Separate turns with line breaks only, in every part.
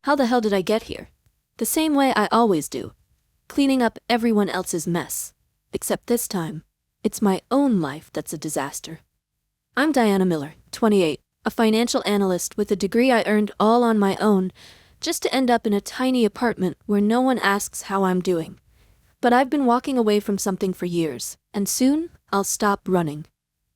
How the hell did I get here? The same way I always do. Cleaning up everyone else's mess. Except this time, it's my own life that's a disaster. I'm Diana Miller, 28, a financial analyst with a degree I earned all on my own, just to end up in a tiny apartment where no one asks how I'm doing. But I've been walking away from something for years, and soon, I'll stop running.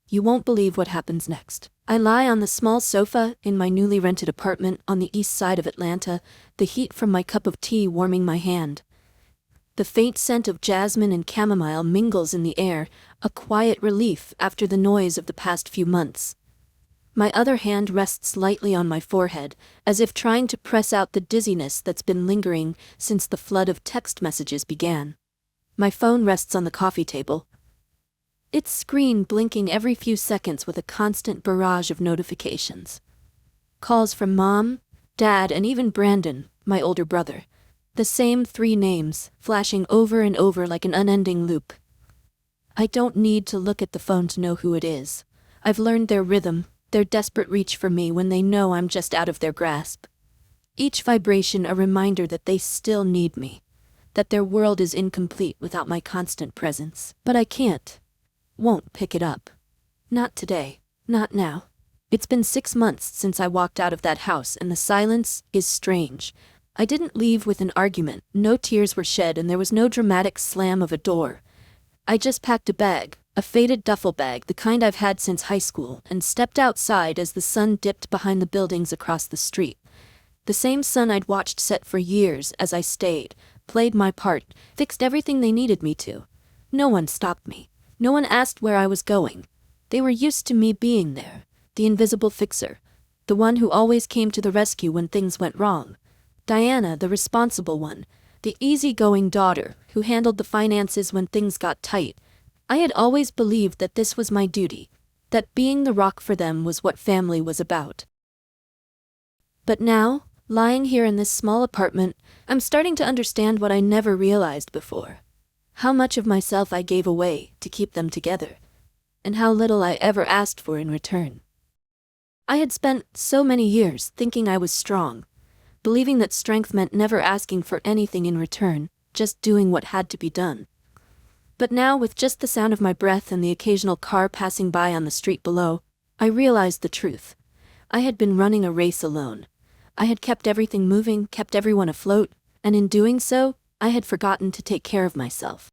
You won't believe what happens next. I lie on the small sofa in my newly rented apartment on the east side of Atlanta, the heat from my cup of tea warming my hand. The faint scent of jasmine and chamomile mingles in the air, a quiet relief after the noise of the past few months. My other hand rests lightly on my forehead, as if trying to press out the dizziness that's been lingering since the flood of text messages began. My phone rests on the coffee table, its screen blinking every few seconds with a constant barrage of notifications. Calls from Mom, Dad, and even Brandon, my older brother. The same 3 names, flashing over and over like an unending loop. I don't need to look at the phone to know who it is. I've learned their rhythm, their desperate reach for me when they know I'm just out of their grasp. Each vibration a reminder that they still need me, that their world is incomplete without my constant presence. But I won't pick it up. Not today, not now. It's been 6 months since I walked out of that house, and the silence is strange. I didn't leave with an argument, no tears were shed, and there was no dramatic slam of a door. I just packed a bag, a faded duffel bag, the kind I've had since high school, and stepped outside as the sun dipped behind the buildings across the street. The same sun I'd watched set for years as I stayed, played my part, fixed everything they needed me to. No one stopped me. No one asked where I was going. They were used to me being there, the invisible fixer, the one who always came to the rescue when things went wrong. Diana, the responsible one, the easygoing daughter who handled the finances when things got tight. I had always believed that this was my duty, that being the rock for them was what family was about. But now, lying here in this small apartment, I'm starting to understand what I never realized before. How much of myself I gave away to keep them together, and how little I ever asked for in return. I had spent so many years thinking I was strong, believing that strength meant never asking for anything in return, just doing what had to be done. But now, with just the sound of my breath and the occasional car passing by on the street below, I realized the truth. I had been running a race alone. I had kept everything moving, kept everyone afloat, and in doing so, I had forgotten to take care of myself.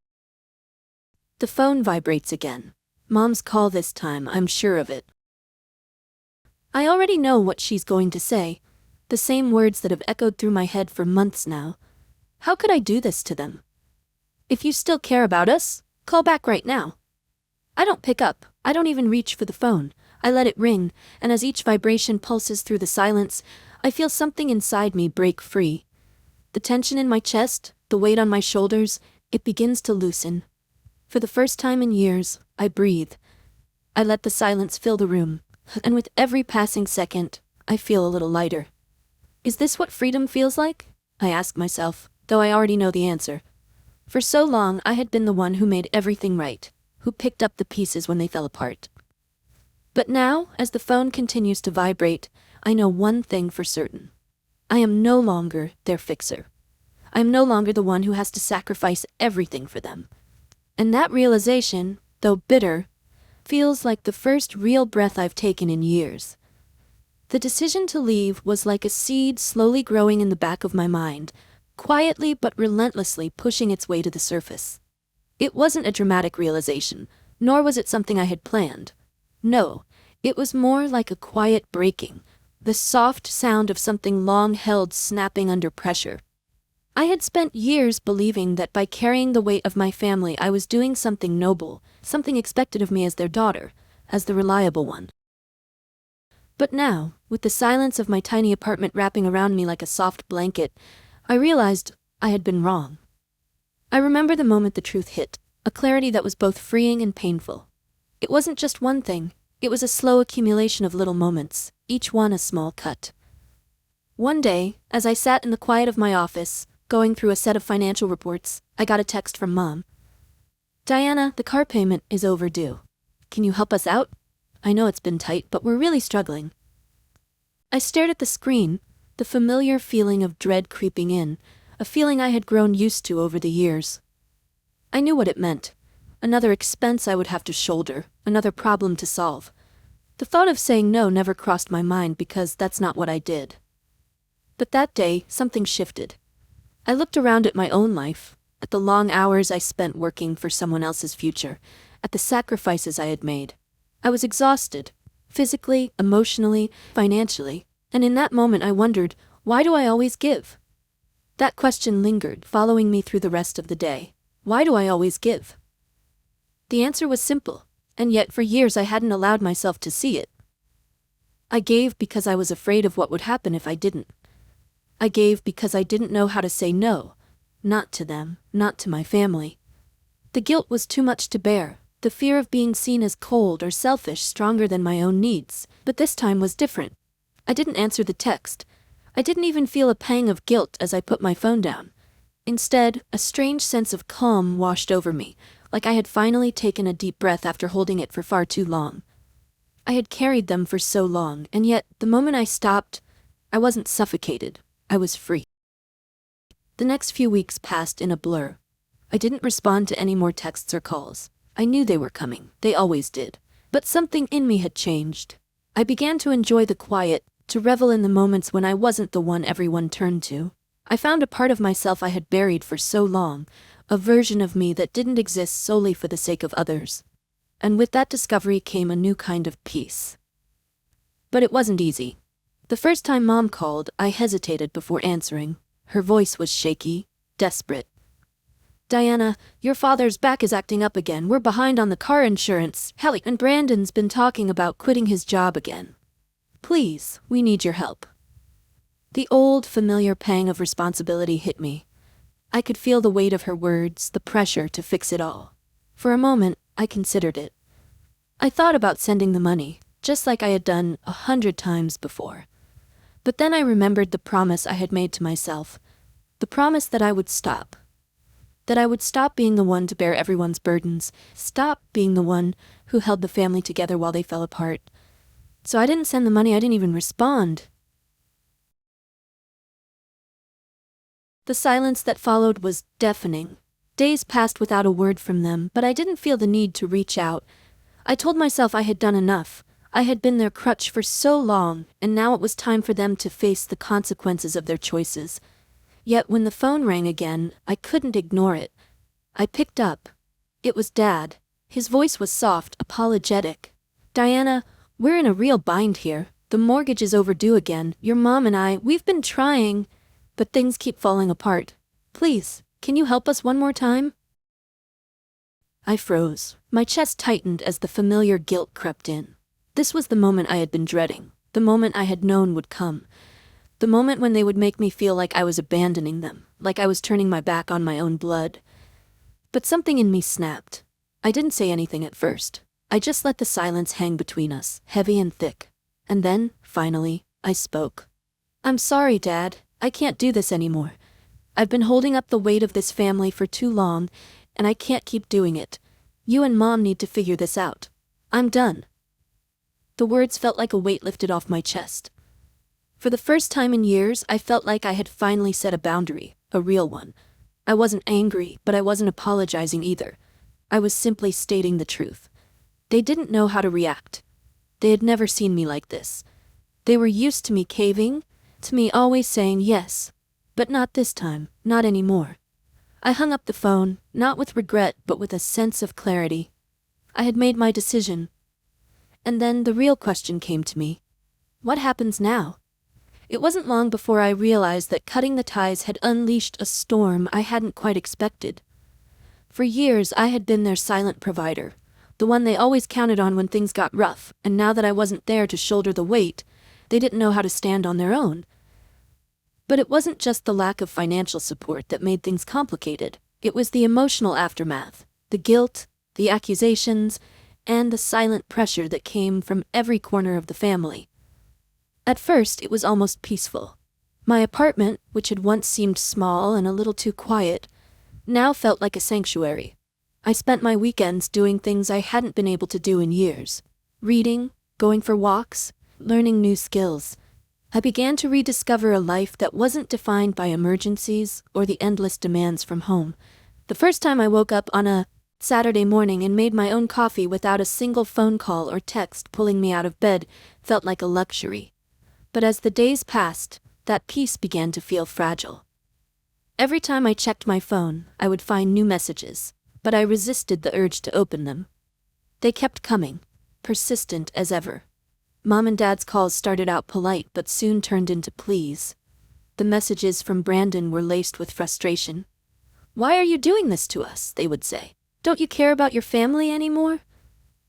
The phone vibrates again. Mom's call this time, I'm sure of it. I already know what she's going to say, the same words that have echoed through my head for months now. How could I do this to them? If you still care about us, call back right now. I don't pick up, I don't even reach for the phone. I let it ring, and as each vibration pulses through the silence, I feel something inside me break free. The tension in my chest, the weight on my shoulders, it begins to loosen. For the first time in years, I breathe. I let the silence fill the room, and with every passing second, I feel a little lighter. Is this what freedom feels like? I ask myself, though I already know the answer. For so long, I had been the one who made everything right, who picked up the pieces when they fell apart. But now, as the phone continues to vibrate, I know one thing for certain. I am no longer their fixer. I am no longer the one who has to sacrifice everything for them. And that realization, though bitter, feels like the first real breath I've taken in years. The decision to leave was like a seed slowly growing in the back of my mind, quietly but relentlessly pushing its way to the surface. It wasn't a dramatic realization, nor was it something I had planned. No, it was more like a quiet breaking, the soft sound of something long held snapping under pressure. I had spent years believing that by carrying the weight of my family I was doing something noble, something expected of me as their daughter, as the reliable one. But now, with the silence of my tiny apartment wrapping around me like a soft blanket, I realized I had been wrong. I remember the moment the truth hit, a clarity that was both freeing and painful. It wasn't just one thing, it was a slow accumulation of little moments, each one a small cut. One day, as I sat in the quiet of my office, going through a set of financial reports, I got a text from Mom. Diana, the car payment is overdue. Can you help us out? I know it's been tight, but we're really struggling. I stared at the screen, the familiar feeling of dread creeping in, a feeling I had grown used to over the years. I knew what it meant. Another expense I would have to shoulder, another problem to solve. The thought of saying no never crossed my mind because that's not what I did. But that day, something shifted. I looked around at my own life, at the long hours I spent working for someone else's future, at the sacrifices I had made. I was exhausted, physically, emotionally, financially, and in that moment I wondered, why do I always give? That question lingered, following me through the rest of the day. Why do I always give? The answer was simple, and yet for years I hadn't allowed myself to see it. I gave because I was afraid of what would happen if I didn't. I gave because I didn't know how to say no, not to them, not to my family. The guilt was too much to bear, the fear of being seen as cold or selfish stronger than my own needs, but this time was different. I didn't answer the text. I didn't even feel a pang of guilt as I put my phone down. Instead, a strange sense of calm washed over me, like I had finally taken a deep breath after holding it for far too long. I had carried them for so long, and yet, the moment I stopped, I wasn't suffocated. I was free. The next few weeks passed in a blur. I didn't respond to any more texts or calls. I knew they were coming. They always did. But something in me had changed. I began to enjoy the quiet, to revel in the moments when I wasn't the one everyone turned to. I found a part of myself I had buried for so long, a version of me that didn't exist solely for the sake of others. And with that discovery came a new kind of peace. But it wasn't easy. The first time Mom called, I hesitated before answering. Her voice was shaky, desperate. "Diana, your father's back is acting up again. We're behind on the car insurance. Hallie and Brandon's been talking about quitting his job again. Please, we need your help." The old, familiar pang of responsibility hit me. I could feel the weight of her words, the pressure to fix it all. For a moment, I considered it. I thought about sending the money, just like I had done 100 times before. But then I remembered the promise I had made to myself. The promise that I would stop. That I would stop being the one to bear everyone's burdens, stop being the one who held the family together while they fell apart. So I didn't send the money, I didn't even respond. The silence that followed was deafening. Days passed without a word from them, but I didn't feel the need to reach out. I told myself I had done enough. I had been their crutch for so long, and now it was time for them to face the consequences of their choices. Yet when the phone rang again, I couldn't ignore it. I picked up. It was Dad. His voice was soft, apologetic. "Diana, we're in a real bind here. The mortgage is overdue again. Your mom and we've been trying, but things keep falling apart. Please, can you help us one more time?" I froze. My chest tightened as the familiar guilt crept in. This was the moment I had been dreading, the moment I had known would come, the moment when they would make me feel like I was abandoning them, like I was turning my back on my own blood. But something in me snapped. I didn't say anything at first. I just let the silence hang between us, heavy and thick. And then, finally, I spoke. "I'm sorry, Dad. I can't do this anymore. I've been holding up the weight of this family for too long, and I can't keep doing it. You and Mom need to figure this out. I'm done." The words felt like a weight lifted off my chest. For the first time in years, I felt like I had finally set a boundary, a real one. I wasn't angry, but I wasn't apologizing either. I was simply stating the truth. They didn't know how to react. They had never seen me like this. They were used to me caving, to me always saying yes. But not this time, not anymore. I hung up the phone, not with regret, but with a sense of clarity. I had made my decision. And then the real question came to me. What happens now? It wasn't long before I realized that cutting the ties had unleashed a storm I hadn't quite expected. For years, I had been their silent provider, the one they always counted on when things got rough, and now that I wasn't there to shoulder the weight, they didn't know how to stand on their own. But it wasn't just the lack of financial support that made things complicated. It was the emotional aftermath, the guilt, the accusations, and the silent pressure that came from every corner of the family. At first, it was almost peaceful. My apartment, which had once seemed small and a little too quiet, now felt like a sanctuary. I spent my weekends doing things I hadn't been able to do in years. Reading, going for walks, learning new skills. I began to rediscover a life that wasn't defined by emergencies or the endless demands from home. The first time I woke up on a Saturday morning and made my own coffee without a single phone call or text pulling me out of bed felt like a luxury. But as the days passed, that peace began to feel fragile. Every time I checked my phone, I would find new messages, but I resisted the urge to open them. They kept coming, persistent as ever. Mom and Dad's calls started out polite but soon turned into pleas. The messages from Brandon were laced with frustration. "Why are you doing this to us?" they would say. "Don't you care about your family anymore?"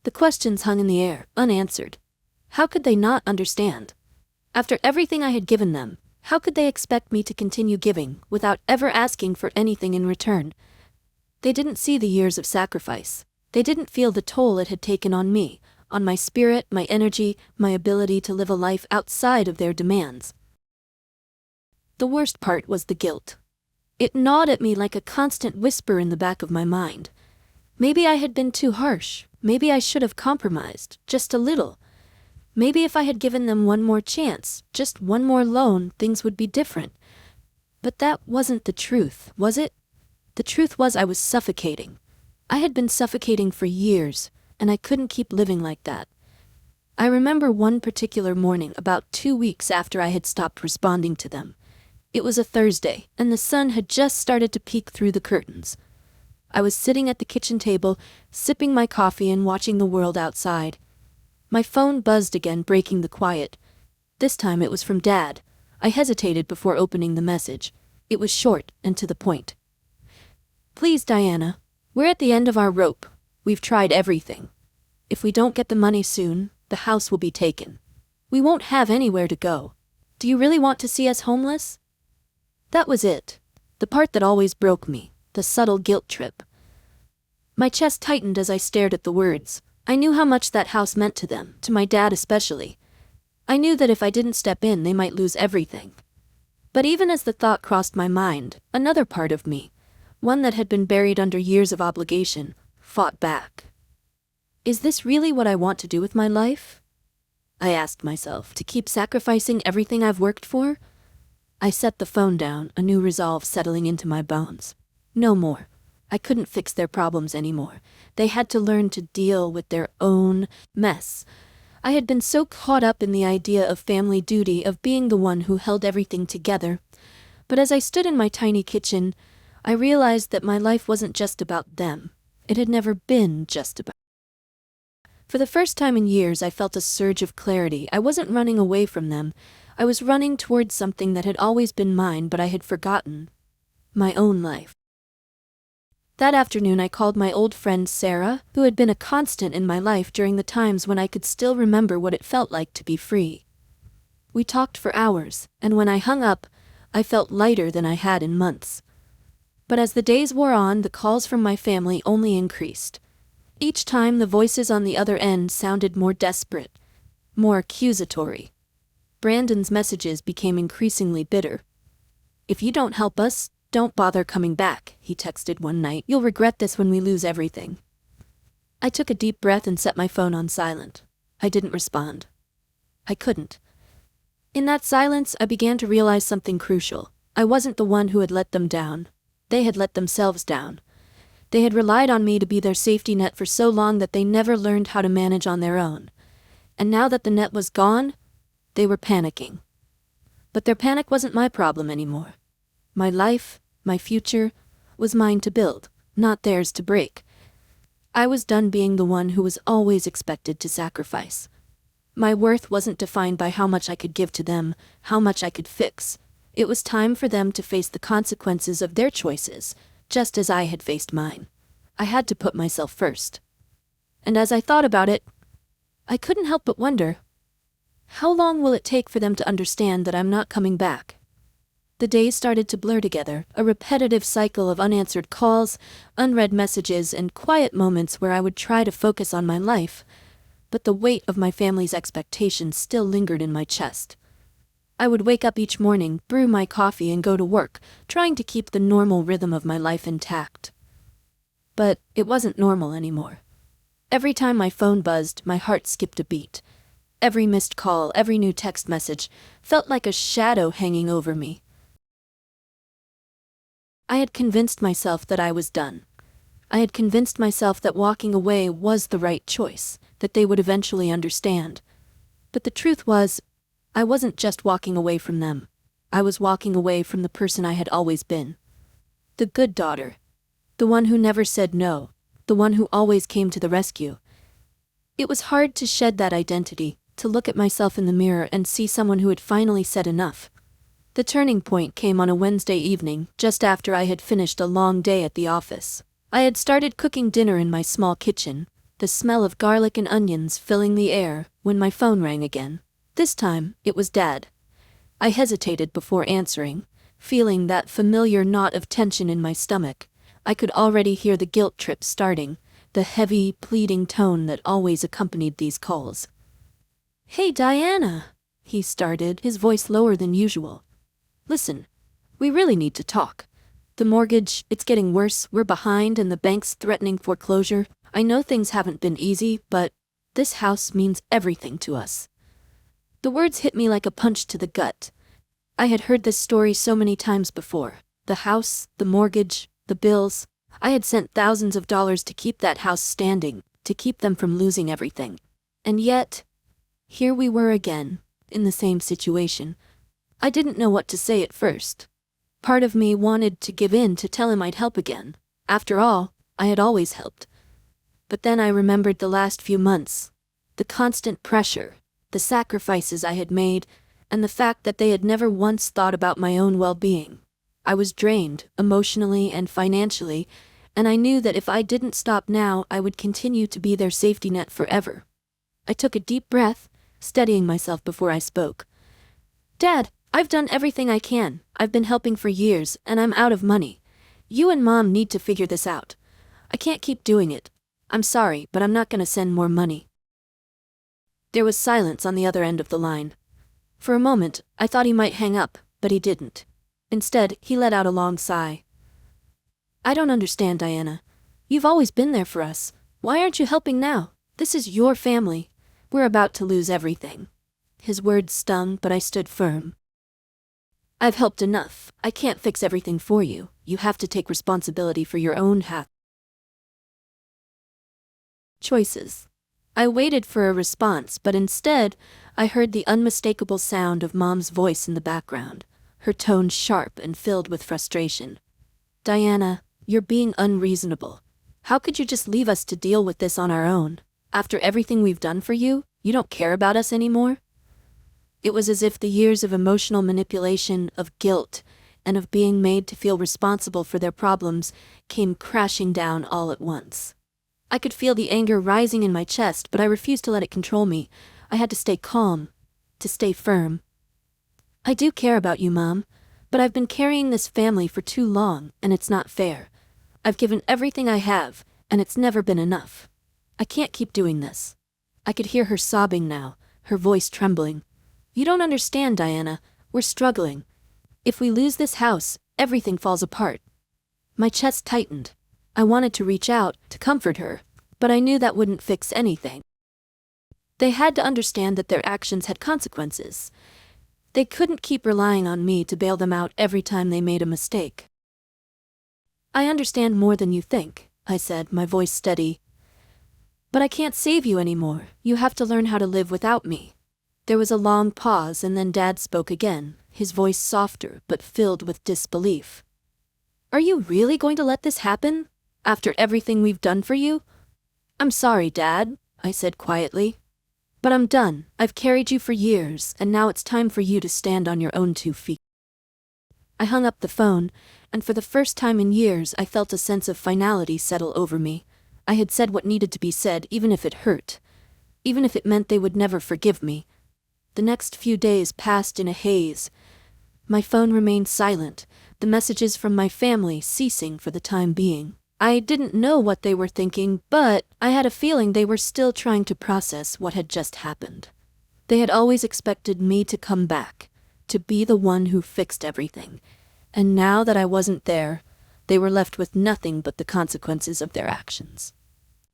The questions hung in the air, unanswered. How could they not understand? After everything I had given them, how could they expect me to continue giving without ever asking for anything in return? They didn't see the years of sacrifice. They didn't feel the toll it had taken on me, on my spirit, my energy, my ability to live a life outside of their demands. The worst part was the guilt. It gnawed at me like a constant whisper in the back of my mind. Maybe I had been too harsh. Maybe I should have compromised, just a little. Maybe if I had given them one more chance, just one more loan, things would be different. But that wasn't the truth, was it? The truth was I was suffocating. I had been suffocating for years, and I couldn't keep living like that. I remember one particular morning about 2 weeks after I had stopped responding to them. It was a Thursday, and the sun had just started to peek through the curtains. I was sitting at the kitchen table, sipping my coffee and watching the world outside. My phone buzzed again, breaking the quiet. This time it was from Dad. I hesitated before opening the message. It was short and to the point. "Please, Diana, we're at the end of our rope. We've tried everything. If we don't get the money soon, the house will be taken. We won't have anywhere to go. Do you really want to see us homeless?" That was it. The part that always broke me, the subtle guilt trip. My chest tightened as I stared at the words. I knew how much that house meant to them, to my dad especially. I knew that if I didn't step in, they might lose everything. But even as the thought crossed my mind, another part of me, one that had been buried under years of obligation, fought back. Is this really what I want to do with my life? I asked myself, to keep sacrificing everything I've worked for? I set the phone down, a new resolve settling into my bones. No more. I couldn't fix their problems anymore. They had to learn to deal with their own mess. I had been so caught up in the idea of family duty, of being the one who held everything together. But as I stood in my tiny kitchen, I realized that my life wasn't just about them. It had never been just about. For the first time in years, I felt a surge of clarity. I wasn't running away from them. I was running towards something that had always been mine, but I had forgotten. My own life. That afternoon I called my old friend Sarah, who had been a constant in my life during the times when I could still remember what it felt like to be free. We talked for hours, and when I hung up, I felt lighter than I had in months. But as the days wore on, the calls from my family only increased. Each time the voices on the other end sounded more desperate, more accusatory. Brandon's messages became increasingly bitter. "If you don't help us, don't bother coming back," he texted one night. "You'll regret this when we lose everything." I took a deep breath and set my phone on silent. I didn't respond. I couldn't. In that silence, I began to realize something crucial. I wasn't the one who had let them down. They had let themselves down. They had relied on me to be their safety net for so long that they never learned how to manage on their own. And now that the net was gone, they were panicking. But their panic wasn't my problem anymore. My life, my future, was mine to build, not theirs to break. I was done being the one who was always expected to sacrifice. My worth wasn't defined by how much I could give to them, how much I could fix. It was time for them to face the consequences of their choices, just as I had faced mine. I had to put myself first. And as I thought about it, I couldn't help but wonder, how long will it take for them to understand that I'm not coming back? The days started to blur together, a repetitive cycle of unanswered calls, unread messages, and quiet moments where I would try to focus on my life, but the weight of my family's expectations still lingered in my chest. I would wake up each morning, brew my coffee, and go to work, trying to keep the normal rhythm of my life intact. But it wasn't normal anymore. Every time my phone buzzed, my heart skipped a beat. Every missed call, every new text message felt like a shadow hanging over me. I had convinced myself that I was done. I had convinced myself that walking away was the right choice, that they would eventually understand. But the truth was, I wasn't just walking away from them. I was walking away from the person I had always been. The good daughter. The one who never said no. The one who always came to the rescue. It was hard to shed that identity, to look at myself in the mirror and see someone who had finally said enough. The turning point came on a Wednesday evening, just after I had finished a long day at the office. I had started cooking dinner in my small kitchen, the smell of garlic and onions filling the air, when my phone rang again. This time, it was Dad. I hesitated before answering, feeling that familiar knot of tension in my stomach. I could already hear the guilt trip starting, the heavy, pleading tone that always accompanied these calls. "Hey, Diana," he started, his voice lower than usual. "Listen, we really need to talk. The mortgage, it's getting worse, we're behind and the bank's threatening foreclosure. I know things haven't been easy, but this house means everything to us." The words hit me like a punch to the gut. I had heard this story so many times before. The house, the mortgage, the bills. I had sent thousands of dollars to keep that house standing, to keep them from losing everything. And yet, here we were again, in the same situation. I didn't know what to say at first. Part of me wanted to give in, to tell him I'd help again. After all, I had always helped. But then I remembered the last few months, the constant pressure, the sacrifices I had made, and the fact that they had never once thought about my own well-being. I was drained, emotionally and financially, and I knew that if I didn't stop now, I would continue to be their safety net forever. I took a deep breath, steadying myself before I spoke. "Dad, I've done everything I can. I've been helping for years, and I'm out of money. You and Mom need to figure this out. I can't keep doing it. I'm sorry, but I'm not gonna send more money." There was silence on the other end of the line. For a moment, I thought he might hang up, but he didn't. Instead, he let out a long sigh. "I don't understand, Diana. You've always been there for us. Why aren't you helping now? This is your family. We're about to lose everything." His words stung, but I stood firm. "I've helped enough. I can't fix everything for you. You have to take responsibility for your own choices." I waited for a response, but instead, I heard the unmistakable sound of Mom's voice in the background, her tone sharp and filled with frustration. "Diana, you're being unreasonable. How could you just leave us to deal with this on our own? After everything we've done for you, you don't care about us anymore?" It was as if the years of emotional manipulation, of guilt, and of being made to feel responsible for their problems came crashing down all at once. I could feel the anger rising in my chest, but I refused to let it control me. I had to stay calm, to stay firm. "I do care about you, Mom, but I've been carrying this family for too long, and it's not fair. I've given everything I have, and it's never been enough. I can't keep doing this." I could hear her sobbing now, her voice trembling. "You don't understand, Diana. We're struggling. If we lose this house, everything falls apart." My chest tightened. I wanted to reach out, to comfort her, but I knew that wouldn't fix anything. They had to understand that their actions had consequences. They couldn't keep relying on me to bail them out every time they made a mistake. "I understand more than you think," I said, my voice steady. "But I can't save you anymore. You have to learn how to live without me." There was a long pause, and then Dad spoke again, his voice softer but filled with disbelief. "Are you really going to let this happen? After everything we've done for you?" "I'm sorry, Dad," I said quietly. "But I'm done. I've carried you for years, and now it's time for you to stand on your own 2 feet." I hung up the phone, and for the first time in years I felt a sense of finality settle over me. I had said what needed to be said, even if it hurt. Even if it meant they would never forgive me. The next few days passed in a haze. My phone remained silent, the messages from my family ceasing for the time being. I didn't know what they were thinking, but I had a feeling they were still trying to process what had just happened. They had always expected me to come back, to be the one who fixed everything. And now that I wasn't there, they were left with nothing but the consequences of their actions.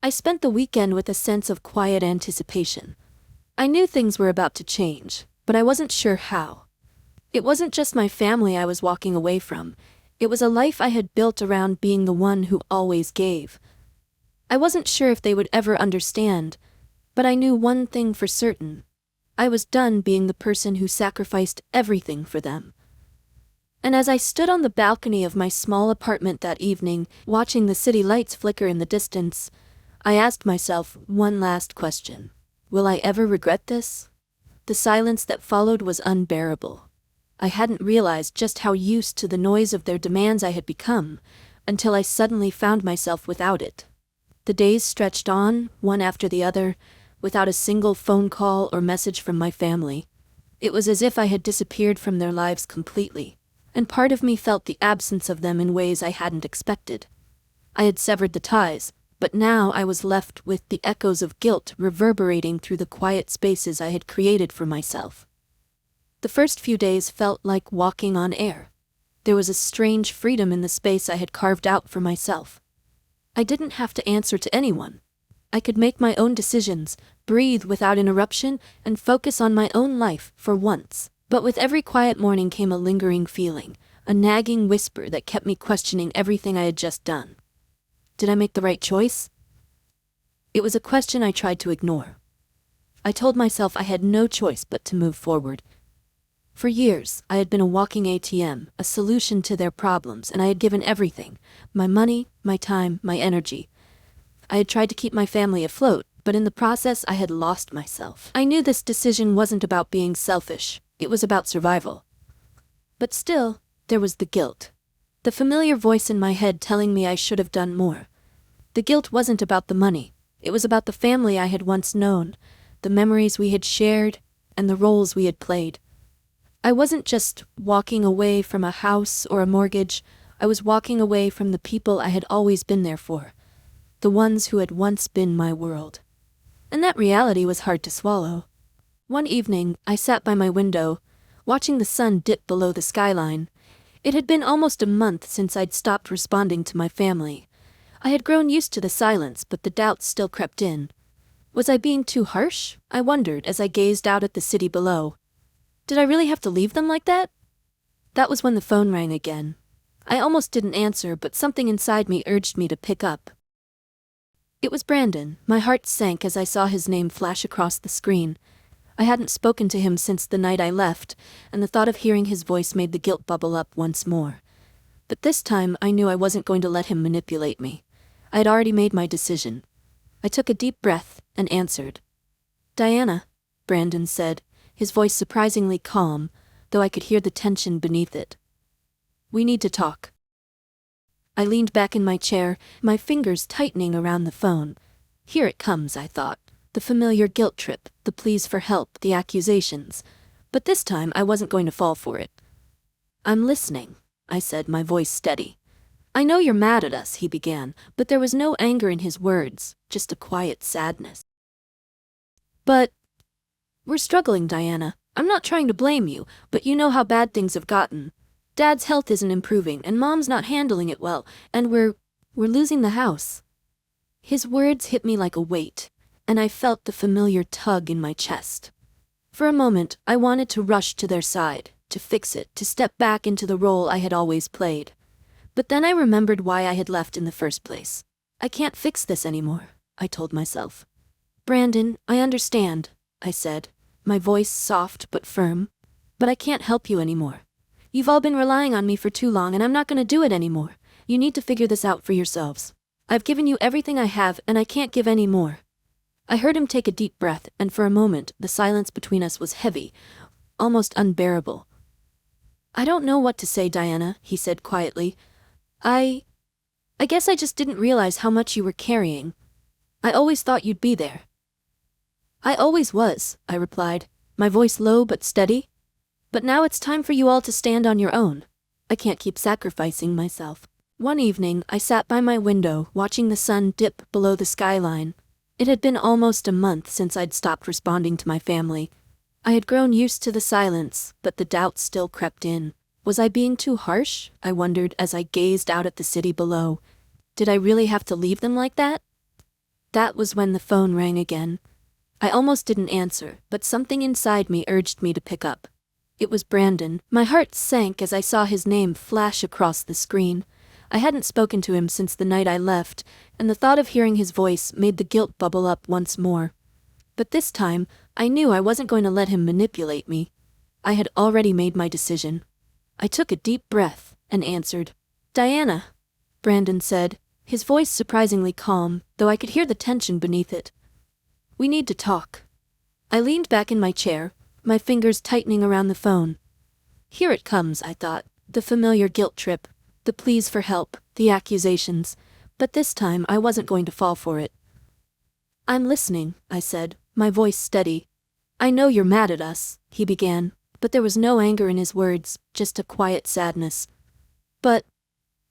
I spent the weekend with a sense of quiet anticipation. I knew things were about to change, but I wasn't sure how. It wasn't just my family I was walking away from. It was a life I had built around being the one who always gave. I wasn't sure if they would ever understand, but I knew one thing for certain. I was done being the person who sacrificed everything for them. And as I stood on the balcony of my small apartment that evening, watching the city lights flicker in the distance, I asked myself one last question. Will I ever regret this? The silence that followed was unbearable. I hadn't realized just how used to the noise of their demands I had become, until I suddenly found myself without it. The days stretched on, one after the other, without a single phone call or message from my family. It was as if I had disappeared from their lives completely, and part of me felt the absence of them in ways I hadn't expected. I had severed the ties, but now I was left with the echoes of guilt reverberating through the quiet spaces I had created for myself. The first few days felt like walking on air. There was a strange freedom in the space I had carved out for myself. I didn't have to answer to anyone. I could make my own decisions, breathe without interruption, and focus on my own life for once. But with every quiet morning came a lingering feeling, a nagging whisper that kept me questioning everything I had just done. Did I make the right choice? It was a question I tried to ignore. I told myself I had no choice but to move forward. For years, I had been a walking ATM, a solution to their problems, and I had given everything, my money, my time, my energy. I had tried to keep my family afloat, but in the process I had lost myself. I knew this decision wasn't about being selfish, it was about survival. But still, there was the guilt. The familiar voice in my head telling me I should have done more. The guilt wasn't about the money, it was about the family I had once known, the memories we had shared, and the roles we had played. I wasn't just walking away from a house or a mortgage, I was walking away from the people I had always been there for, the ones who had once been my world. And that reality was hard to swallow. One evening, I sat by my window, watching the sun dip below the skyline. It had been almost a month since I'd stopped responding to my family. I had grown used to the silence, but the doubts still crept in. Was I being too harsh? I wondered as I gazed out at the city below. Did I really have to leave them like that? That was when the phone rang again. I almost didn't answer, but something inside me urged me to pick up. It was Brandon. My heart sank as I saw his name flash across the screen. I hadn't spoken to him since the night I left, and the thought of hearing his voice made the guilt bubble up once more. But this time I knew I wasn't going to let him manipulate me. I had already made my decision. I took a deep breath and answered. "Diana," Brandon said, his voice surprisingly calm, though I could hear the tension beneath it. "We need to talk." I leaned back in my chair, my fingers tightening around the phone. Here it comes, I thought. The familiar guilt trip, the pleas for help, the accusations. But this time I wasn't going to fall for it. "I'm listening," I said, my voice steady. "I know you're mad at us," he began, but there was no anger in his words, just a quiet sadness. "But we're struggling, Diana. I'm not trying to blame you, but you know how bad things have gotten. Dad's health isn't improving, and Mom's not handling it well, and we're losing the house." His words hit me like a weight, and I felt the familiar tug in my chest. For a moment, I wanted to rush to their side, to fix it, to step back into the role I had always played. But then I remembered why I had left in the first place. "I can't fix this anymore," I told myself. "Brandon, I understand," I said, my voice soft but firm. "But I can't help you anymore. You've all been relying on me for too long, and I'm not going to do it anymore. You need to figure this out for yourselves. I've given you everything I have, and I can't give any more." I heard him take a deep breath, and for a moment, the silence between us was heavy, almost unbearable. "I don't know what to say, Diana," he said quietly. I guess I just didn't realize how much you were carrying. I always thought you'd be there." "I always was," I replied, my voice low but steady. "But now it's time for you all to stand on your own. I can't keep sacrificing myself." One evening, I sat by my window, watching the sun dip below the skyline. It had been almost a month since I'd stopped responding to my family. I had grown used to the silence, but the doubt still crept in. Was I being too harsh? I wondered as I gazed out at the city below. Did I really have to leave them like that? That was when the phone rang again. I almost didn't answer, but something inside me urged me to pick up. It was Brandon. My heart sank as I saw his name flash across the screen. I hadn't spoken to him since the night I left, and the thought of hearing his voice made the guilt bubble up once more. But this time, I knew I wasn't going to let him manipulate me. I had already made my decision. I took a deep breath and answered. "Diana," Brandon said, his voice surprisingly calm, though I could hear the tension beneath it. "We need to talk." I leaned back in my chair, my fingers tightening around the phone. Here it comes, I thought, the familiar guilt trip, the pleas for help, the accusations, but this time I wasn't going to fall for it. "I'm listening," I said, my voice steady. "I know you're mad at us," he began, but there was no anger in his words, just a quiet sadness. "But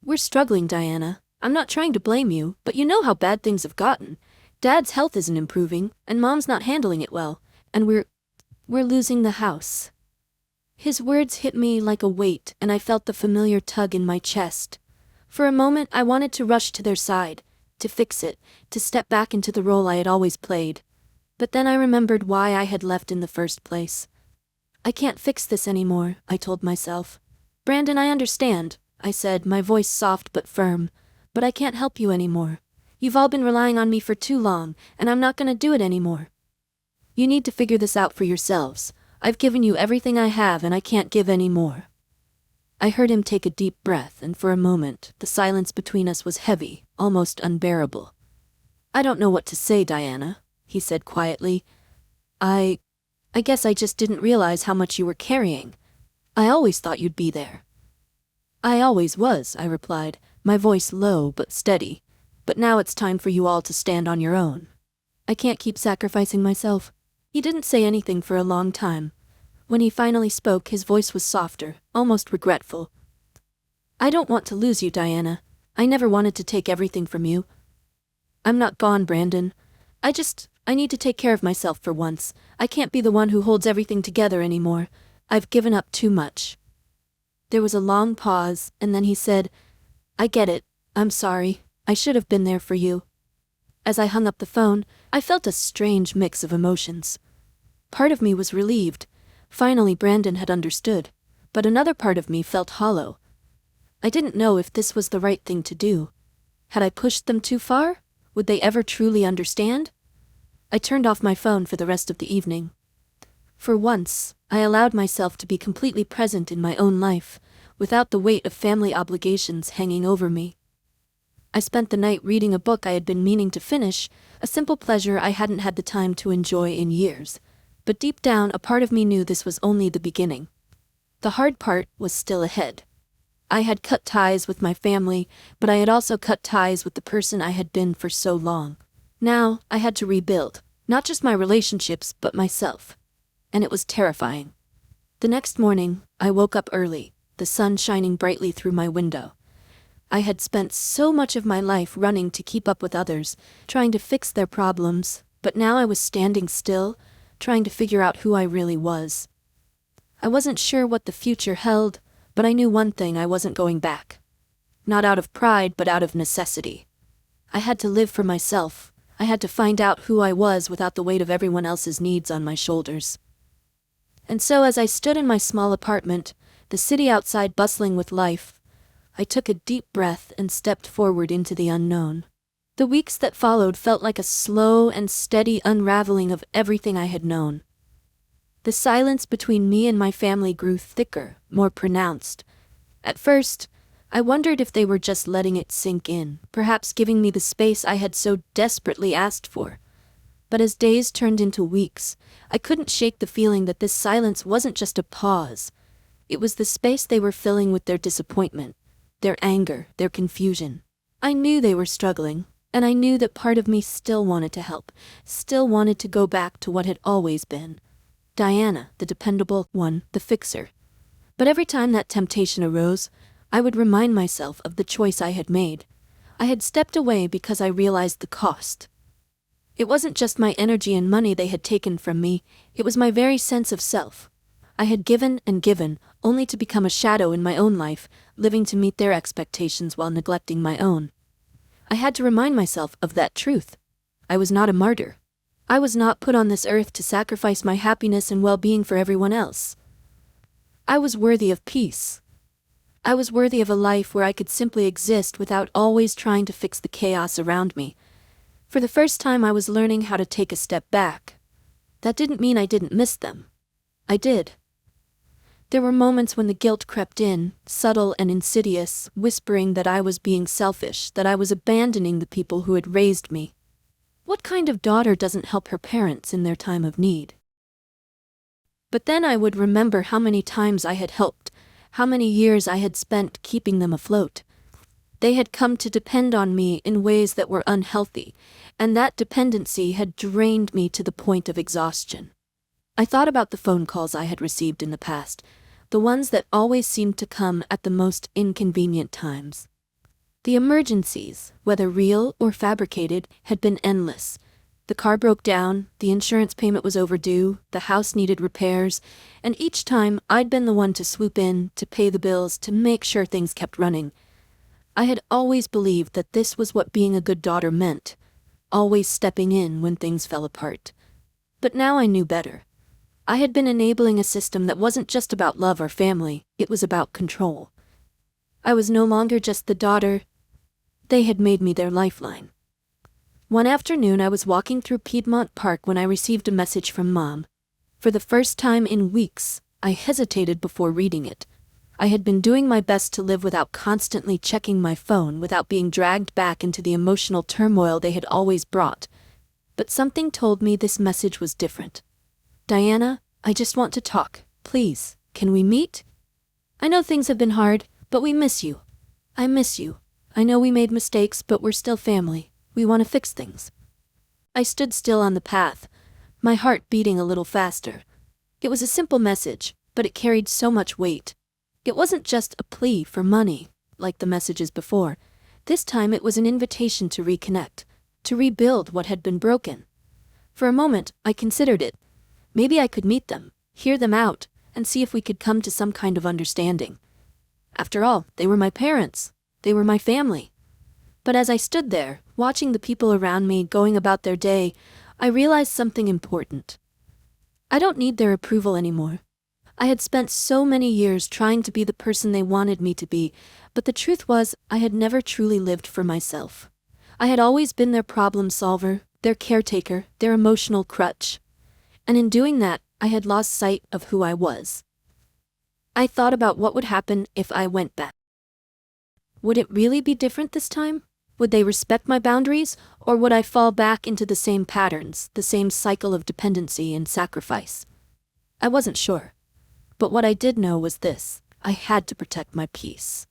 we're struggling, Diana. I'm not trying to blame you, but you know how bad things have gotten. Dad's health isn't improving, and Mom's not handling it well, and we're losing the house." His words hit me like a weight, and I felt the familiar tug in my chest. For a moment I wanted to rush to their side, to fix it, to step back into the role I had always played. But then I remembered why I had left in the first place. "I can't fix this anymore," I told myself. "Brandon, I understand," I said, my voice soft but firm, "but I can't help you anymore. You've all been relying on me for too long, and I'm not going to do it anymore. You need to figure this out for yourselves. I've given you everything I have, and I can't give any more." I heard him take a deep breath, and for a moment, the silence between us was heavy, almost unbearable. "I don't know what to say, Diana," he said quietly. I guess I just didn't realize how much you were carrying. I always thought you'd be there." "I always was," I replied, my voice low but steady. "But now it's time for you all to stand on your own. I can't keep sacrificing myself." He didn't say anything for a long time. When he finally spoke, his voice was softer, almost regretful. "I don't want to lose you, Diana. I never wanted to take everything from you. I'm not gone, Brandon. I need to take care of myself for once. I can't be the one who holds everything together anymore. I've given up too much." There was a long pause, and then he said, "I get it. I'm sorry. I should have been there for you." As I hung up the phone, I felt a strange mix of emotions. Part of me was relieved. Finally, Brandon had understood. But another part of me felt hollow. I didn't know if this was the right thing to do. Had I pushed them too far? Would they ever truly understand? I turned off my phone for the rest of the evening. For once, I allowed myself to be completely present in my own life, without the weight of family obligations hanging over me. I spent the night reading a book I had been meaning to finish, a simple pleasure I hadn't had the time to enjoy in years. But deep down, a part of me knew this was only the beginning. The hard part was still ahead. I had cut ties with my family, but I had also cut ties with the person I had been for so long. Now, I had to rebuild, not just my relationships, but myself. And it was terrifying. The next morning, I woke up early, the sun shining brightly through my window. I had spent so much of my life running to keep up with others, trying to fix their problems, but now I was standing still, trying to figure out who I really was. I wasn't sure what the future held, but I knew one thing: I wasn't going back. Not out of pride, but out of necessity. I had to live for myself. I had to find out who I was without the weight of everyone else's needs on my shoulders. And so as I stood in my small apartment, the city outside bustling with life, I took a deep breath and stepped forward into the unknown. The weeks that followed felt like a slow and steady unraveling of everything I had known. The silence between me and my family grew thicker, more pronounced. At first, I wondered if they were just letting it sink in, perhaps giving me the space I had so desperately asked for. But as days turned into weeks, I couldn't shake the feeling that this silence wasn't just a pause. It was the space they were filling with their disappointment, their anger, their confusion. I knew they were struggling, and I knew that part of me still wanted to help, still wanted to go back to what had always been. Diana, the dependable one, the fixer. But every time that temptation arose, I would remind myself of the choice I had made. I had stepped away because I realized the cost. It wasn't just my energy and money they had taken from me, it was my very sense of self. I had given and given, only to become a shadow in my own life, living to meet their expectations while neglecting my own. I had to remind myself of that truth. I was not a martyr. I was not put on this earth to sacrifice my happiness and well-being for everyone else. I was worthy of peace. I was worthy of a life where I could simply exist without always trying to fix the chaos around me. For the first time, I was learning how to take a step back. That didn't mean I didn't miss them. I did. There were moments when the guilt crept in, subtle and insidious, whispering that I was being selfish, that I was abandoning the people who had raised me. What kind of daughter doesn't help her parents in their time of need? But then I would remember how many times I had helped, how many years I had spent keeping them afloat. They had come to depend on me in ways that were unhealthy, and that dependency had drained me to the point of exhaustion. I thought about the phone calls I had received in the past, the ones that always seemed to come at the most inconvenient times. The emergencies, whether real or fabricated, had been endless. The car broke down, the insurance payment was overdue, the house needed repairs, and each time I'd been the one to swoop in, to pay the bills, to make sure things kept running. I had always believed that this was what being a good daughter meant, always stepping in when things fell apart. But now I knew better. I had been enabling a system that wasn't just about love or family, it was about control. I was no longer just the daughter. They had made me their lifeline. One afternoon I was walking through Piedmont Park when I received a message from Mom. For the first time in weeks, I hesitated before reading it. I had been doing my best to live without constantly checking my phone, without being dragged back into the emotional turmoil they had always brought. But something told me this message was different. Diana, I just want to talk. Please, can we meet? I know things have been hard, but we miss you. I miss you. I know we made mistakes, but we're still family. We want to fix things. I stood still on the path, my heart beating a little faster. It was a simple message, but it carried so much weight. It wasn't just a plea for money, like the messages before. This time it was an invitation to reconnect, to rebuild what had been broken. For a moment, I considered it. Maybe I could meet them, hear them out, and see if we could come to some kind of understanding. After all, they were my parents. They were my family. But as I stood there, watching the people around me going about their day, I realized something important. I don't need their approval anymore. I had spent so many years trying to be the person they wanted me to be, but the truth was, I had never truly lived for myself. I had always been their problem solver, their caretaker, their emotional crutch. And in doing that, I had lost sight of who I was. I thought about what would happen if I went back. Would it really be different this time? Would they respect my boundaries, or would I fall back into the same patterns, the same cycle of dependency and sacrifice? I wasn't sure. But what I did know was this: I had to protect my peace.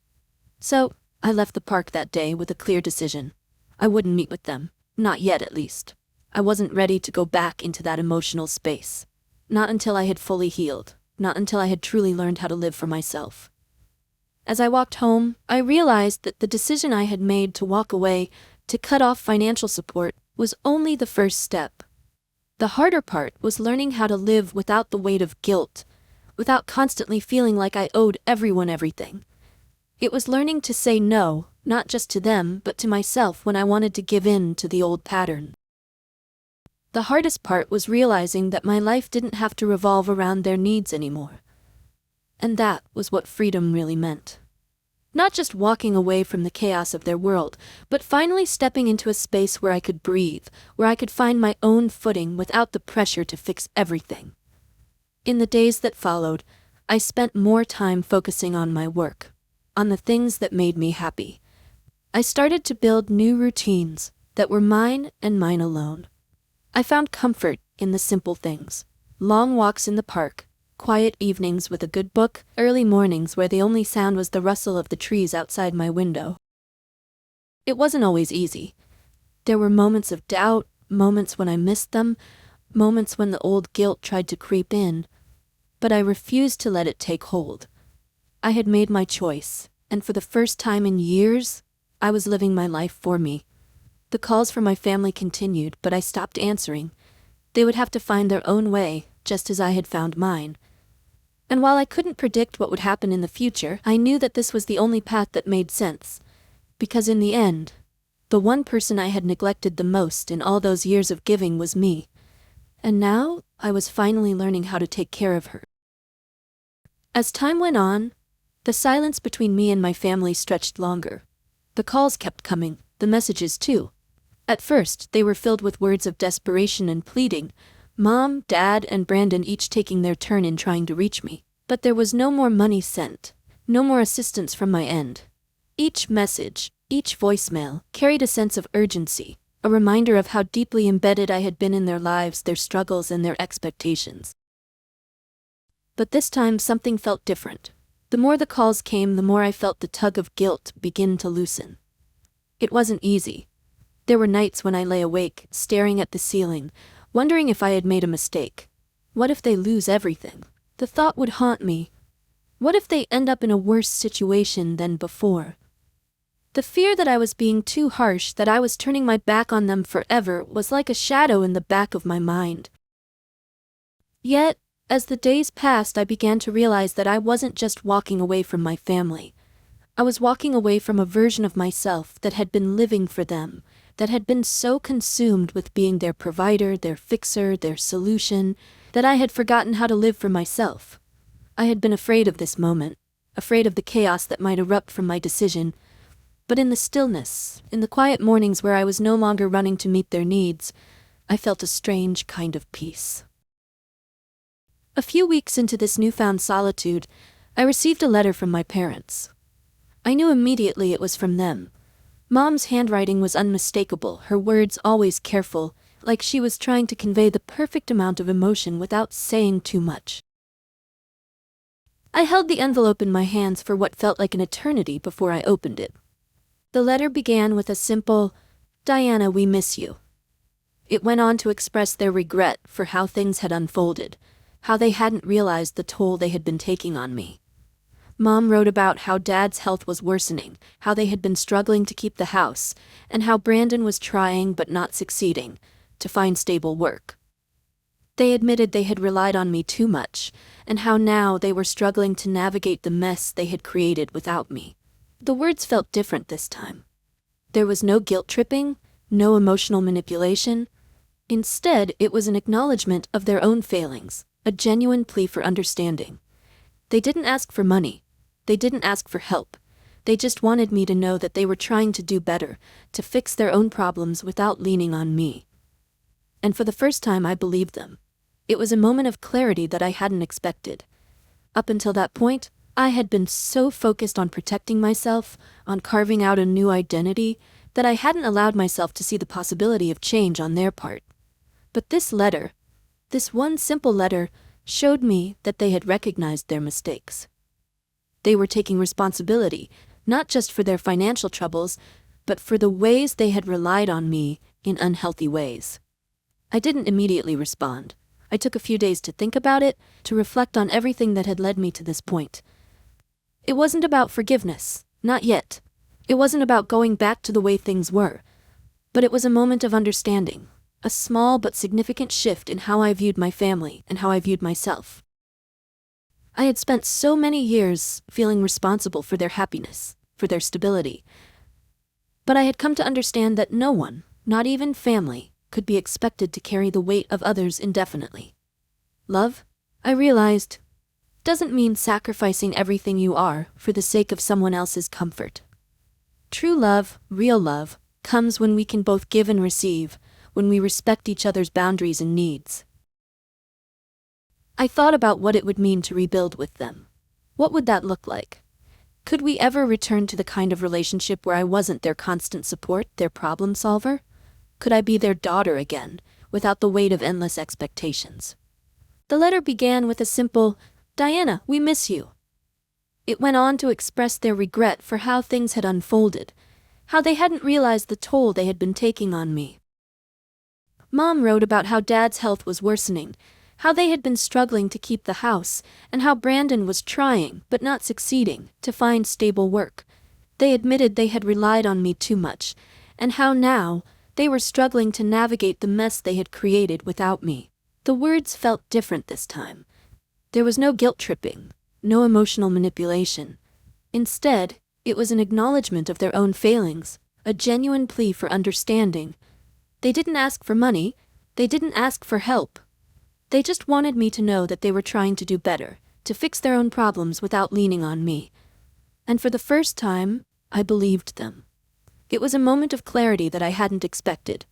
So, I left the park that day with a clear decision. I wouldn't meet with them, not yet at least. I wasn't ready to go back into that emotional space. Not until I had fully healed, not until I had truly learned how to live for myself. As I walked home, I realized that the decision I had made to walk away, to cut off financial support, was only the first step. The harder part was learning how to live without the weight of guilt, without constantly feeling like I owed everyone everything. It was learning to say no, not just to them, but to myself when I wanted to give in to the old pattern. The hardest part was realizing that my life didn't have to revolve around their needs anymore. And that was what freedom really meant. Not just walking away from the chaos of their world, but finally stepping into a space where I could breathe, where I could find my own footing without the pressure to fix everything. In the days that followed, I spent more time focusing on my work, on the things that made me happy. I started to build new routines that were mine and mine alone. I found comfort in the simple things: long walks in the park, quiet evenings with a good book, early mornings where the only sound was the rustle of the trees outside my window. It wasn't always easy. There were moments of doubt, moments when I missed them, moments when the old guilt tried to creep in, but I refused to let it take hold. I had made my choice, and for the first time in years, I was living my life for me. The calls from my family continued, but I stopped answering. They would have to find their own way, just as I had found mine. And while I couldn't predict what would happen in the future, I knew that this was the only path that made sense. Because in the end, the one person I had neglected the most in all those years of giving was me. And now, I was finally learning how to take care of her. As time went on, the silence between me and my family stretched longer. The calls kept coming, the messages too. At first, they were filled with words of desperation and pleading, Mom, Dad, and Brandon each taking their turn in trying to reach me. But there was no more money sent, no more assistance from my end. Each message, each voicemail, carried a sense of urgency, a reminder of how deeply embedded I had been in their lives, their struggles, and their expectations. But this time something felt different. The more the calls came, the more I felt the tug of guilt begin to loosen. It wasn't easy. There were nights when I lay awake, staring at the ceiling, wondering if I had made a mistake. What if they lose everything? The thought would haunt me. What if they end up in a worse situation than before? The fear that I was being too harsh, that I was turning my back on them forever, was like a shadow in the back of my mind. Yet, as the days passed, I began to realize that I wasn't just walking away from my family. I was walking away from a version of myself that had been living for them, that had been so consumed with being their provider, their fixer, their solution, that I had forgotten how to live for myself. I had been afraid of this moment, afraid of the chaos that might erupt from my decision. But in the stillness, in the quiet mornings where I was no longer running to meet their needs, I felt a strange kind of peace. A few weeks into this newfound solitude, I received a letter from my parents. I knew immediately it was from them. Mom's handwriting was unmistakable, her words always careful, like she was trying to convey the perfect amount of emotion without saying too much. I held the envelope in my hands for what felt like an eternity before I opened it. The letter began with a simple, "Diana, we miss you." It went on to express their regret for how things had unfolded, how they hadn't realized the toll they had been taking on me. Mom wrote about how Dad's health was worsening, how they had been struggling to keep the house, and how Brandon was trying but not succeeding to find stable work. They admitted they had relied on me too much, and how now they were struggling to navigate the mess they had created without me. The words felt different this time. There was no guilt-tripping, no emotional manipulation. Instead, it was an acknowledgement of their own failings, a genuine plea for understanding. They didn't ask for money. They didn't ask for help. They just wanted me to know that they were trying to do better, to fix their own problems without leaning on me. And for the first time, I believed them. It was a moment of clarity that I hadn't expected. Up until that point, I had been so focused on protecting myself, on carving out a new identity, that I hadn't allowed myself to see the possibility of change on their part. But this letter, this one simple letter, showed me that they had recognized their mistakes. They were taking responsibility, not just for their financial troubles, but for the ways they had relied on me in unhealthy ways. I didn't immediately respond. I took a few days to think about it, to reflect on everything that had led me to this point. It wasn't about forgiveness, not yet. It wasn't about going back to the way things were. But it was a moment of understanding, a small but significant shift in how I viewed my family and how I viewed myself. I had spent so many years feeling responsible for their happiness, for their stability. But I had come to understand that no one, not even family, could be expected to carry the weight of others indefinitely. Love, I realized, doesn't mean sacrificing everything you are for the sake of someone else's comfort. True love, real love, comes when we can both give and receive, when we respect each other's boundaries and needs. I thought about what it would mean to rebuild with them. What would that look like? Could we ever return to the kind of relationship where I wasn't their constant support, their problem solver? Could I be their daughter again, without the weight of endless expectations? The letter began with a simple, "Diana, we miss you." It went on to express their regret for how things had unfolded, how they hadn't realized the toll they had been taking on me. Mom wrote about how Dad's health was worsening, how they had been struggling to keep the house, and how Brandon was trying, but not succeeding, to find stable work. They admitted they had relied on me too much, and how now they were struggling to navigate the mess they had created without me. The words felt different this time. There was no guilt-tripping, no emotional manipulation. Instead, it was an acknowledgement of their own failings, a genuine plea for understanding. They didn't ask for money, they didn't ask for help. They just wanted me to know that they were trying to do better, to fix their own problems without leaning on me. And for the first time, I believed them. It was a moment of clarity that I hadn't expected.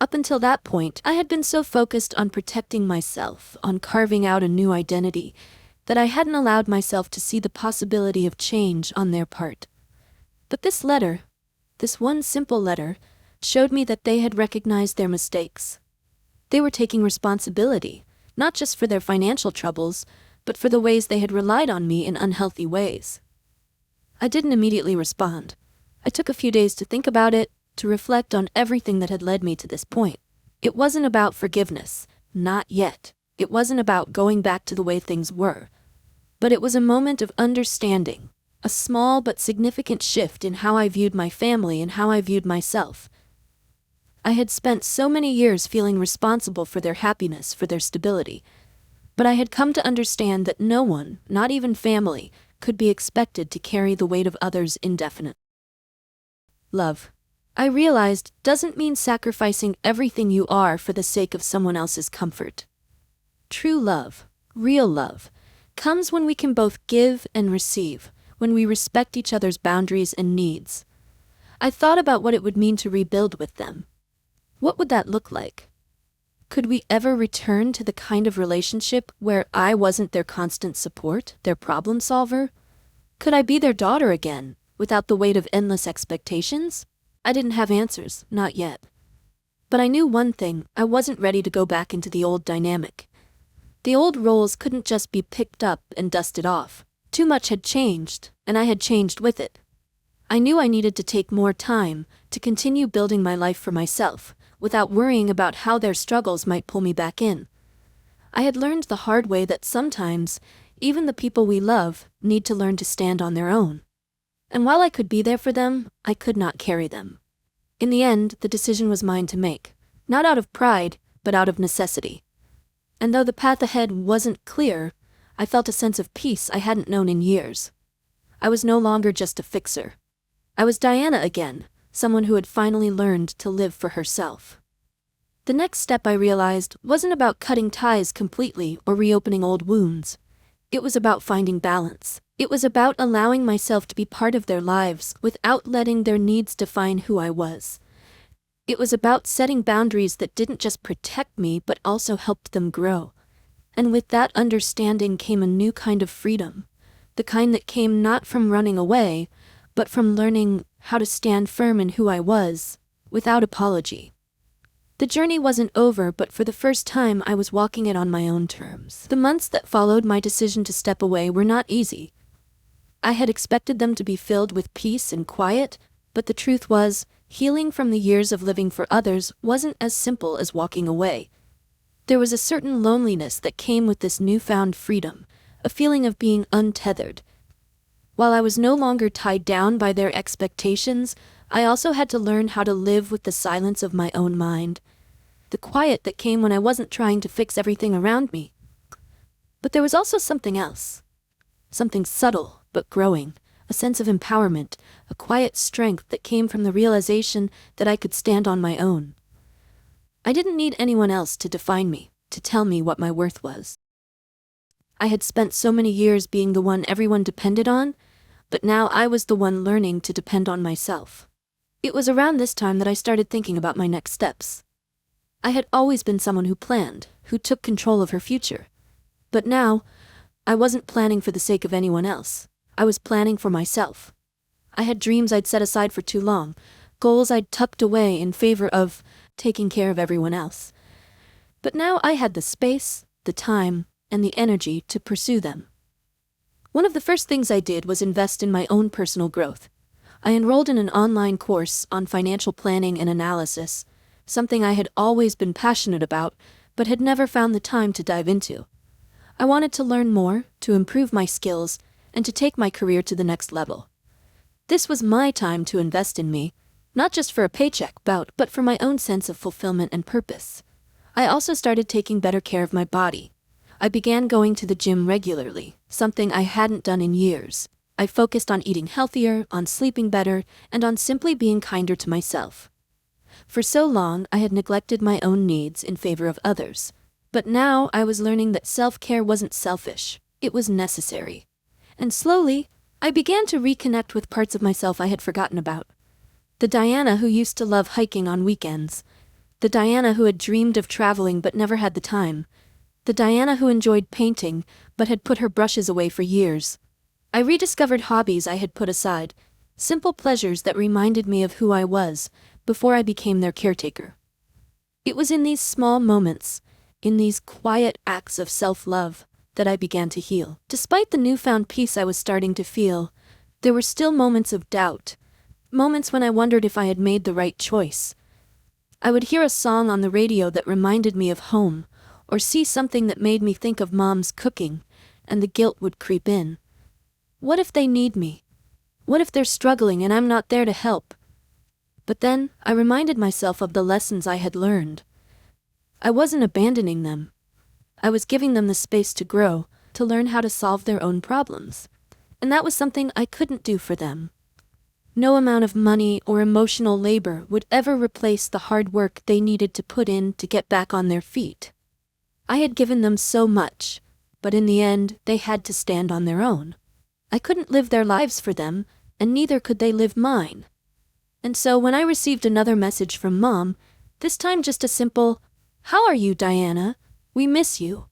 Up until that point, I had been so focused on protecting myself, on carving out a new identity, that I hadn't allowed myself to see the possibility of change on their part. But this letter, this one simple letter, showed me that they had recognized their mistakes. They were taking responsibility, not just for their financial troubles, but for the ways they had relied on me in unhealthy ways. I didn't immediately respond. I took a few days to think about it, to reflect on everything that had led me to this point. It wasn't about forgiveness, not yet. It wasn't about going back to the way things were. But it was a moment of understanding, a small but significant shift in how I viewed my family and how I viewed myself. I had spent so many years feeling responsible for their happiness, for their stability. But I had come to understand that no one, not even family, could be expected to carry the weight of others indefinitely. Love, I realized, doesn't mean sacrificing everything you are for the sake of someone else's comfort. True love, real love, comes when we can both give and receive, when we respect each other's boundaries and needs. I thought about what it would mean to rebuild with them. What would that look like? Could we ever return to the kind of relationship where I wasn't their constant support, their problem solver? Could I be their daughter again, without the weight of endless expectations? I didn't have answers, not yet. But I knew one thing: I wasn't ready to go back into the old dynamic. The old roles couldn't just be picked up and dusted off. Too much had changed, and I had changed with it. I knew I needed to take more time to continue building my life for myself, without worrying about how their struggles might pull me back in. I had learned the hard way that sometimes, even the people we love need to learn to stand on their own. And while I could be there for them, I could not carry them. In the end, the decision was mine to make, not out of pride, but out of necessity. And though the path ahead wasn't clear, I felt a sense of peace I hadn't known in years. I was no longer just a fixer. I was Diana again, someone who had finally learned to live for herself. The next step, I realized, wasn't about cutting ties completely or reopening old wounds. It was about finding balance. It was about allowing myself to be part of their lives without letting their needs define who I was. It was about setting boundaries that didn't just protect me but also helped them grow. And with that understanding came a new kind of freedom, the kind that came not from running away, but from learning how to stand firm in who I was, without apology. The journey wasn't over, but for the first time I was walking it on my own terms. The months that followed my decision to step away were not easy. I had expected them to be filled with peace and quiet, but the truth was, healing from the years of living for others wasn't as simple as walking away. There was a certain loneliness that came with this newfound freedom, a feeling of being untethered. While I was no longer tied down by their expectations, I also had to learn how to live with the silence of my own mind, the quiet that came when I wasn't trying to fix everything around me. But there was also something else, something subtle but growing, a sense of empowerment, a quiet strength that came from the realization that I could stand on my own. I didn't need anyone else to define me, to tell me what my worth was. I had spent so many years being the one everyone depended on, but now I was the one learning to depend on myself. It was around this time that I started thinking about my next steps. I had always been someone who planned, who took control of her future. But now, I wasn't planning for the sake of anyone else. I was planning for myself. I had dreams I'd set aside for too long, goals I'd tucked away in favor of taking care of everyone else. But now I had the space, the time, and the energy to pursue them. One of the first things I did was invest in my own personal growth. I enrolled in an online course on financial planning and analysis, something I had always been passionate about, but had never found the time to dive into. I wanted to learn more, to improve my skills, and to take my career to the next level. This was my time to invest in me, not just for a paycheck but for my own sense of fulfillment and purpose. I also started taking better care of my body. I began going to the gym regularly, something I hadn't done in years. I focused on eating healthier, on sleeping better, and on simply being kinder to myself. For so long, I had neglected my own needs in favor of others. But now I was learning that self-care wasn't selfish, it was necessary. And slowly, I began to reconnect with parts of myself I had forgotten about. The Diana who used to love hiking on weekends. The Diana who had dreamed of traveling but never had the time. The Diana who enjoyed painting but had put her brushes away for years. I rediscovered hobbies I had put aside, simple pleasures that reminded me of who I was before I became their caretaker. It was in these small moments, in these quiet acts of self-love, that I began to heal. Despite the newfound peace I was starting to feel, there were still moments of doubt, moments when I wondered if I had made the right choice. I would hear a song on the radio that reminded me of home, or see something that made me think of Mom's cooking, and the guilt would creep in. What if they need me? What if they're struggling and I'm not there to help? But then, I reminded myself of the lessons I had learned. I wasn't abandoning them. I was giving them the space to grow, to learn how to solve their own problems. And that was something I couldn't do for them. No amount of money or emotional labor would ever replace the hard work they needed to put in to get back on their feet. I had given them so much, but in the end, they had to stand on their own. I couldn't live their lives for them, and neither could they live mine. And so when I received another message from Mom, this time just a simple, "How are you, Diana? We miss you."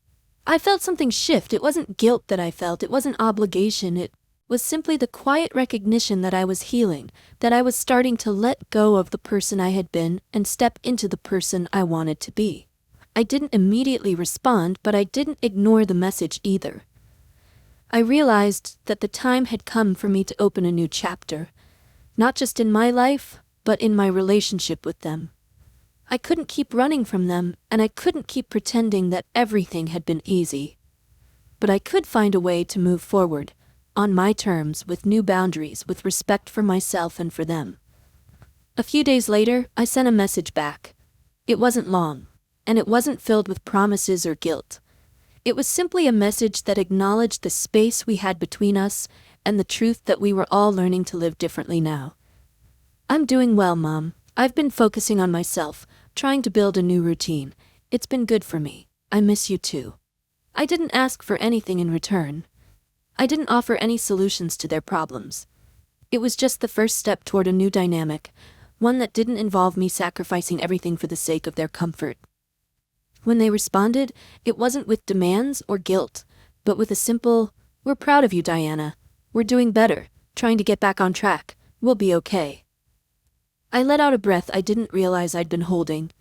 I felt something shift. It wasn't guilt that I felt, it wasn't obligation, it was simply the quiet recognition that I was healing, that I was starting to let go of the person I had been and step into the person I wanted to be. I didn't immediately respond, but I didn't ignore the message either. I realized that the time had come for me to open a new chapter, not just in my life, but in my relationship with them. I couldn't keep running from them, and I couldn't keep pretending that everything had been easy. But I could find a way to move forward, on my terms, with new boundaries, with respect for myself and for them. A few days later, I sent a message back. It wasn't long, and it wasn't filled with promises or guilt. It was simply a message that acknowledged the space we had between us and the truth that we were all learning to live differently now. "I'm doing well, Mom. I've been focusing on myself, trying to build a new routine. It's been good for me. I miss you too." I didn't ask for anything in return. I didn't offer any solutions to their problems. It was just the first step toward a new dynamic, one that didn't involve me sacrificing everything for the sake of their comfort. When they responded, it wasn't with demands or guilt, but with a simple, "We're proud of you, Diana. We're doing better, trying to get back on track. We'll be okay." I let out a breath I didn't realize I'd been holding.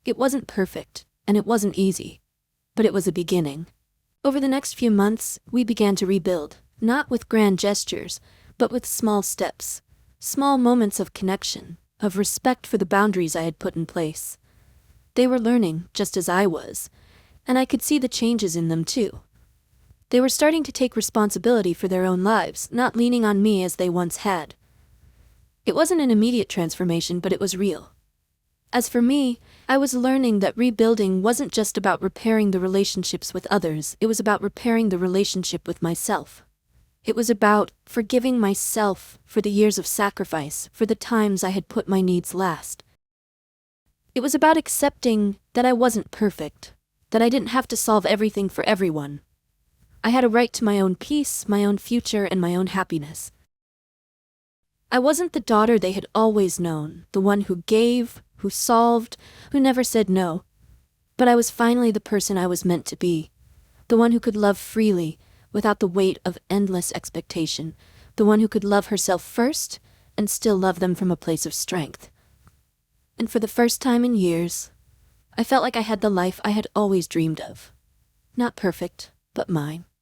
It wasn't perfect, and it wasn't easy, but it was a beginning. Over the next few months, we began to rebuild, not with grand gestures, but with small steps, small moments of connection, of respect for the boundaries I had put in place. They were learning, just as I was, and I could see the changes in them too. They were starting to take responsibility for their own lives, not leaning on me as they once had. It wasn't an immediate transformation, but it was real. As for me, I was learning that rebuilding wasn't just about repairing the relationships with others, it was about repairing the relationship with myself. It was about forgiving myself for the years of sacrifice, for the times I had put my needs last. It was about accepting that I wasn't perfect, that I didn't have to solve everything for everyone. I had a right to my own peace, my own future, and my own happiness. I wasn't the daughter they had always known, the one who gave, who solved, who never said no. But I was finally the person I was meant to be, the one who could love freely, without the weight of endless expectation, the one who could love herself first, and still love them from a place of strength. And for the first time in years, I felt like I had the life I had always dreamed of. Not perfect, but mine.